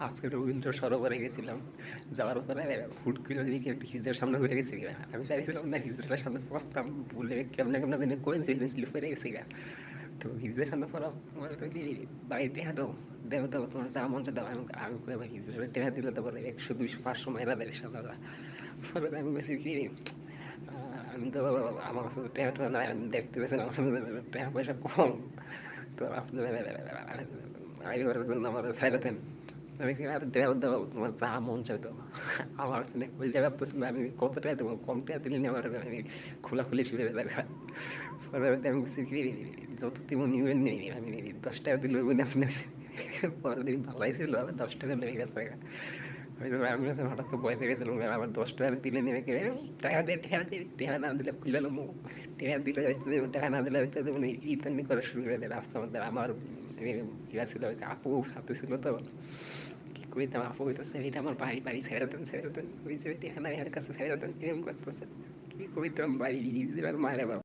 আজকে রবীন্দ্র সরোবরে গেছিলাম। যাওয়ার পরে হুট করে দিকে একটা হিজড়ার সামনে ঘুরে গেছি গা। আমি চাইছিলাম না হিজড়ার সামনে পড়তাম, ভুলে কেমন কেমন দিনে কোয়েন্সিডেন্সলি পড়ে গেছি গা। তো হিজড়ার সামনে পড়া মনে করি কি বাড়ি টেহা দাও, দেও দাও তোমার যা মন চায় দাও। আমি কই ভাই হিজড়ার টেহা দিলে তো পরে 100 200 500 মাইরা দেয় সালা। পরে আমি বলছি কি আমি তো আমার কাছে টেহা টেহা নাই, আমি দেখতে পেয়েছি আমার কাছে টেহা পয়সা কম। তো আপনার আইবার জন্য আমার ছাইড়া দেন। আমি কি আর দেও দাও তোমার যা মন চাইতো। আমার শুনে ওই জায়গা তো ছিল আমি কত টাকা দেবো, কম টাকা দিলে নি আমার আমি খোলাখুলি শুরু হয়ে দেখা। পরে আমি বলছি কি যত তুমি নিবেন নেই, আমি 10 টাকা দিলে আপনি। পরের দিন ভালোই ছিল, আবার 10 টাকা লেগে গেছে। আমি হঠাৎ করে ভয় পেয়ে গেছিলাম, আবার 10 টাকা দিলে নেমে কে টাকা দিয়ে টেহা না দিলে খুলে টেহা দিলে টাকা না দিলে মানে ইতানি করা শুরু করে দেয় রাস্তার মধ্যে। আমার ইয়া ছিল আপু সাথে ছিল, তো কি কইতাম আপু হইতেছে এটা আমার বাড়ি বাড়ি ছেড়ে দেন ওই যে টেহা নাই এর কাছে ছেড়ে দেন এরকম করতেছে। কি কইতাম বাড়ি আর মায়ের বাবা।